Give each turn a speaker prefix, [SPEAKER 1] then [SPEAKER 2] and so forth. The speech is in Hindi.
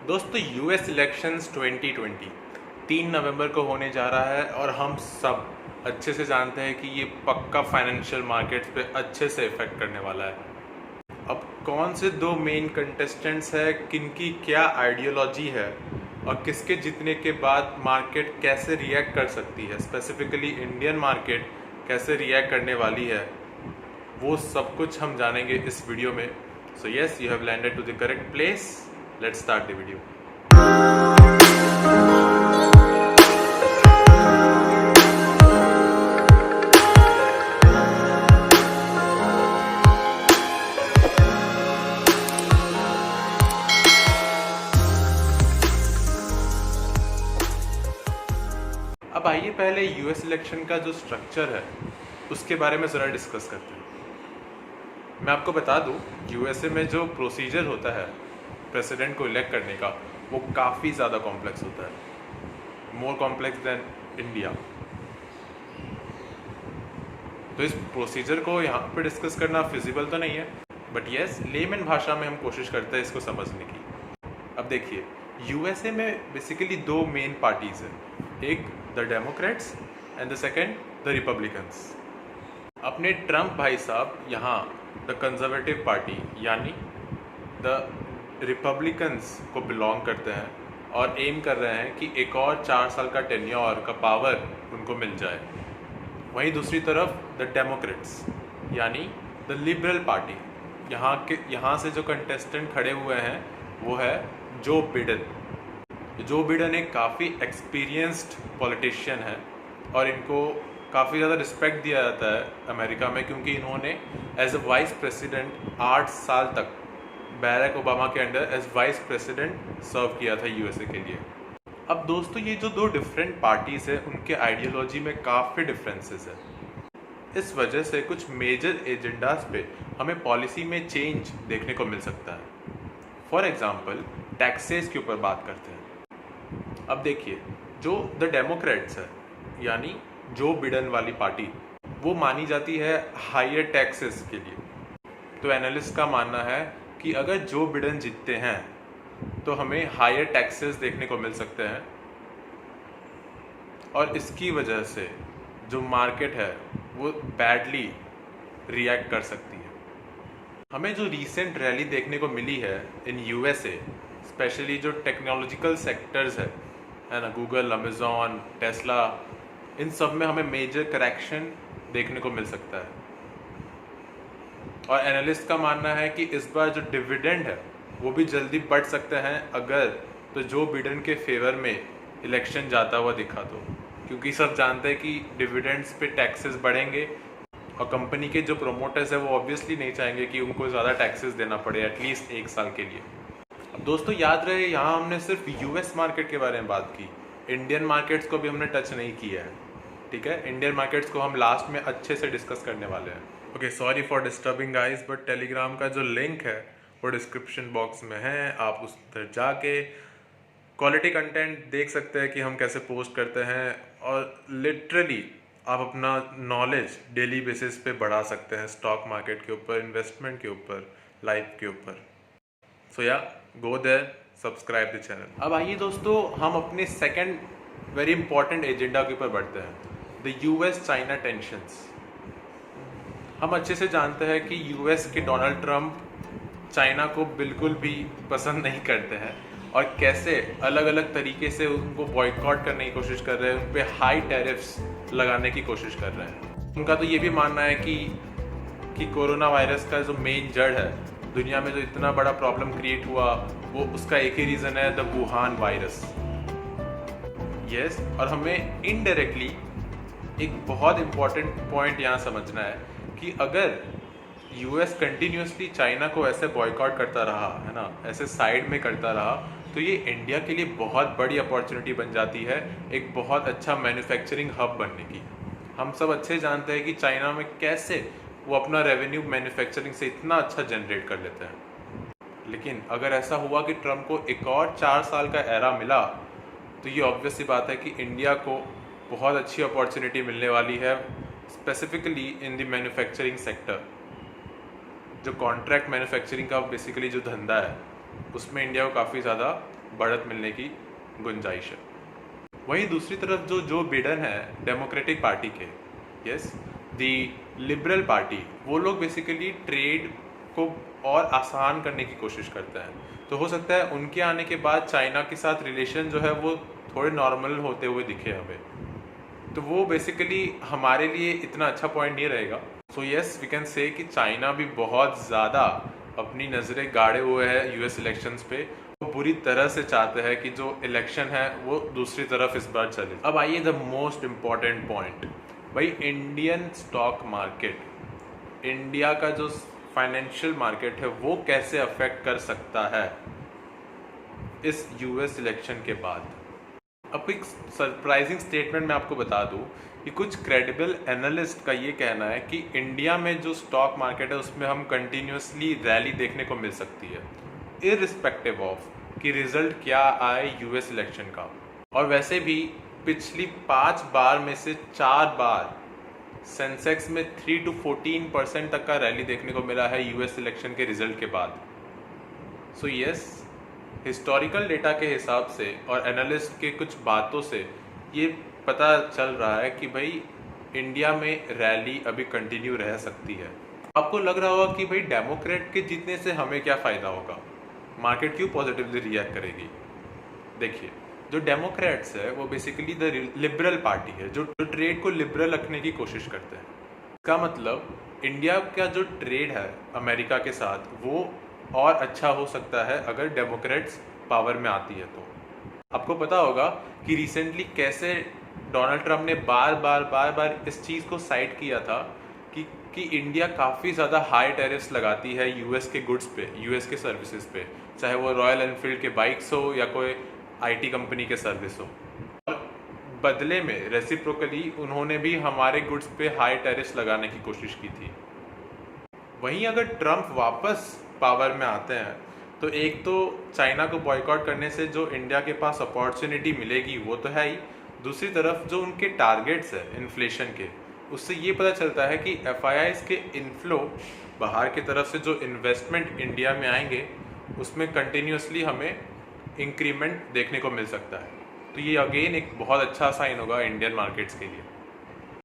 [SPEAKER 1] दोस्तों यूएस इलेक्शंस 2020 3 नवंबर को होने जा रहा है और हम सब अच्छे से जानते हैं कि ये पक्का फाइनेंशियल मार्केट्स पे अच्छे से इफेक्ट करने वाला है। अब कौन से दो मेन कंटेस्टेंट्स है, किनकी क्या आइडियोलॉजी है और किसके जीतने के बाद मार्केट कैसे रिएक्ट कर सकती है, स्पेसिफिकली इंडियन मार्केट कैसे रिएक्ट करने वाली है, वो सब कुछ हम जानेंगे इस वीडियो में। So yes, you have landed to the correct place. Let's start the video. अब आइए पहले यूएस इलेक्शन का जो स्ट्रक्चर है उसके बारे में ज़रा डिस्कस करते हैं। मैं आपको बता दूं, यूएसए में जो प्रोसीजर होता है प्रेसिडेंट को इलेक्ट करने का, वो काफ़ी ज़्यादा कॉम्प्लेक्स होता है, मोर कॉम्प्लेक्स देन इंडिया। तो इस प्रोसीजर को यहाँ पे डिस्कस करना फिजिबल तो नहीं है, बट यस, लेमन भाषा में हम कोशिश करते हैं इसको समझने की। अब देखिए, यूएसए में बेसिकली दो मेन पार्टीज हैं, एक the Democrats and the second the Republicans. अपने ट्रम्प भाई साहब यहाँ द कंजर्वेटिव पार्टी यानी द रिपब्लिकन्स को बिलोंग करते हैं और एम कर रहे हैं कि एक और 4 साल का टेन्योर का पावर उनको मिल जाए। वहीं दूसरी तरफ द डेमोक्रेट्स यानी द लिबरल पार्टी, यहाँ से जो कंटेस्टेंट खड़े हुए हैं वो है जो बिडेन। जो बिडेन एक काफ़ी एक्सपीरियंस्ड पॉलिटिशियन है और इनको काफ़ी ज़्यादा रिस्पेक्ट दिया जाता है अमेरिका में, क्योंकि इन्होंने एज अ वाइस प्रेसिडेंट 8 साल तक बैरक ओबामा के अंडर एज वाइस प्रेसिडेंट सर्व किया था यूएसए के लिए। अब दोस्तों, ये जो दो डिफरेंट पार्टीज़ हैं उनके आइडियोलॉजी में काफ़ी डिफरेंसेस है। इस वजह से कुछ मेजर एजेंडाज पे हमें पॉलिसी में चेंज देखने को मिल सकता है। फॉर एग्जांपल, टैक्सेस के ऊपर बात करते हैं। अब देखिए, जो द डेमोक्रेट्स है यानी जो बिडेन वाली पार्टी, वो मानी जाती है हायर टैक्सेस के लिए। तो एनालिस्ट का मानना है कि अगर जो बिडेन जीतते हैं तो हमें हायर टैक्सेस देखने को मिल सकते हैं और इसकी वजह से जो मार्केट है वो बैडली रिएक्ट कर सकती है। हमें जो रीसेंट रैली देखने को मिली है इन यूएसए, स्पेशली जो टेक्नोलॉजिकल सेक्टर्स है ना, गूगल, अमेजॉन, टेस्ला, इन सब में हमें मेजर करेक्शन देखने को मिल सकता है। और एनालिस्ट का मानना है कि इस बार जो डिविडेंड है वो भी जल्दी बढ़ सकते हैं अगर तो जो बिडेन के फेवर में इलेक्शन जाता हुआ दिखा तो, क्योंकि सब जानते हैं कि डिविडेंड्स पे टैक्सेस बढ़ेंगे और कंपनी के जो प्रोमोटर्स है वो ऑब्वियसली नहीं चाहेंगे कि उनको ज़्यादा टैक्सेस देना पड़े एटलीस्ट 1 साल के लिए। अब दोस्तों याद रहे, यहाँ हमने सिर्फ यूएस मार्केट के बारे में बात की, इंडियन मार्केट्स को भी हमने टच नहीं किया है। ठीक है, इंडियन मार्केट्स को हम लास्ट में अच्छे से डिस्कस करने वाले हैं। Okay, sorry for disturbing guys, but Telegram का जो लिंक है वो डिस्क्रिप्शन बॉक्स में है, आप उस पर जाके क्वालिटी कंटेंट देख सकते हैं कि हम कैसे पोस्ट करते हैं और लिटरली आप अपना नॉलेज डेली बेसिस पे बढ़ा सकते हैं स्टॉक मार्केट के ऊपर, इन्वेस्टमेंट के ऊपर, लाइफ के ऊपर। So yeah go there, subscribe the channel. अब आइए दोस्तों, हम अपने सेकंड वेरी इंपॉर्टेंट एजेंडा के ऊपर बढ़ते हैं, द यूएस चाइना टेंशंस। हम अच्छे से जानते हैं कि यूएस के डोनाल्ड ट्रंप चाइना को बिल्कुल भी पसंद नहीं करते हैं और कैसे अलग अलग तरीके से उनको बॉयकॉट करने की कोशिश कर रहे हैं, उन पर हाई टैरिफ्स लगाने की कोशिश कर रहे हैं। उनका तो ये भी मानना है कि कोरोना वायरस का जो मेन जड़ है, दुनिया में जो इतना बड़ा प्रॉब्लम क्रिएट हुआ, वो उसका एक ही रीज़न है, द वुहान वायरस। यस, और हमें इनडायरेक्टली एक बहुत इंपॉर्टेंट पॉइंट यहाँ समझना है कि अगर यूएस कंटिन्यूसली चाइना को ऐसे बॉयकॉट करता रहा है ना, ऐसे साइड में करता रहा, तो ये इंडिया के लिए बहुत बड़ी अपॉर्चुनिटी बन जाती है एक बहुत अच्छा मैन्युफैक्चरिंग हब बनने की। हम सब अच्छे जानते हैं कि चाइना में कैसे वो अपना रेवेन्यू मैन्युफैक्चरिंग से इतना अच्छा जनरेट कर लेते हैं। लेकिन अगर ऐसा हुआ कि ट्रम्प को एक और 4 साल का एरा मिला, तो ये ऑब्वियस सी बात है कि इंडिया को बहुत अच्छी अपॉर्चुनिटी मिलने वाली है, specifically in the manufacturing sector. जो कॉन्ट्रैक्ट मैन्युफैक्चरिंग का बेसिकली जो धंधा है, उसमें इंडिया को काफ़ी ज़्यादा बढ़त मिलने की गुंजाइश है। वहीं दूसरी तरफ जो बिडेन है डेमोक्रेटिक पार्टी के, यस, दी लिबरल पार्टी, वो लोग बेसिकली ट्रेड को और आसान करने की कोशिश करते हैं। तो हो सकता है उनके आने के बाद चाइना के साथ रिलेशन जो है वो थोड़े नॉर्मल होते हुए दिखे हमें, तो वो बेसिकली हमारे लिए इतना अच्छा पॉइंट नहीं रहेगा। So yes, we can say कि चाइना भी बहुत ज़्यादा अपनी नज़रें गाड़े हुए हैं यूएस इलेक्शंस पे। वो बुरी तरह से चाहते हैं कि जो इलेक्शन है वो दूसरी तरफ इस बार चले। अब आइए द मोस्ट इम्पॉर्टेंट पॉइंट, भाई इंडियन स्टॉक मार्केट, इंडिया का जो फाइनेंशियल मार्केट है वो कैसे अफेक्ट कर सकता है इस यूएस इलेक्शन के बाद। अब एक सरप्राइजिंग स्टेटमेंट मैं आपको बता दूं कि कुछ क्रेडिबल एनालिस्ट का ये कहना है कि इंडिया में जो स्टॉक मार्केट है उसमें हम कंटिन्यूसली रैली देखने को मिल सकती है, इररिस्पेक्टिव ऑफ कि रिजल्ट क्या आए यूएस इलेक्शन का। और वैसे भी पिछली 5 बार में से 4 बार सेंसेक्स में 3 to 14% तक का रैली देखने को मिला है यूएस इलेक्शन के रिजल्ट के बाद। सो यस, हिस्टोरिकल डेटा के हिसाब से और एनालिस्ट के कुछ बातों से ये पता चल रहा है कि भाई इंडिया में रैली अभी कंटिन्यू रह सकती है। आपको लग रहा होगा कि भाई डेमोक्रेट के जीतने से हमें क्या फ़ायदा होगा, मार्केट क्यों पॉजिटिवली रिएक्ट करेगी। देखिए, जो डेमोक्रेट्स है वो बेसिकली द लिबरल पार्टी है, जो ट्रेड को लिबरल रखने की कोशिश करते हैं। इसका मतलब इंडिया का जो ट्रेड है अमेरिका के साथ वो और अच्छा हो सकता है अगर डेमोक्रेट्स पावर में आती है। तो आपको पता होगा कि रिसेंटली कैसे डोनाल्ड ट्रंप ने बार बार इस चीज़ को साइड किया था कि इंडिया काफ़ी ज़्यादा हाई टैरिफ्स लगाती है यूएस के गुड्स पे, यूएस के सर्विसेज पे, चाहे वो रॉयल एनफील्ड के बाइक्स हो या कोई आईटी कंपनी के सर्विस हो। और बदले में रेसिप्रोकली उन्होंने भी हमारे गुड्स पे हाई टैरिफ्स लगाने की कोशिश की थी। वहीं अगर ट्रंप वापस पावर में आते हैं तो एक तो चाइना को बॉयकॉट करने से जो इंडिया के पास अपॉर्चुनिटी मिलेगी वो तो है ही, दूसरी तरफ जो उनके टारगेट्स है इन्फ्लेशन के, उससे ये पता चलता है कि एफआईआईज के इनफ्लो, बाहर की तरफ से जो इन्वेस्टमेंट इंडिया में आएंगे उसमें कंटिन्यूसली हमें इंक्रीमेंट देखने को मिल सकता है। तो ये अगेन एक बहुत अच्छा साइन होगा इंडियन मार्केट्स के लिए।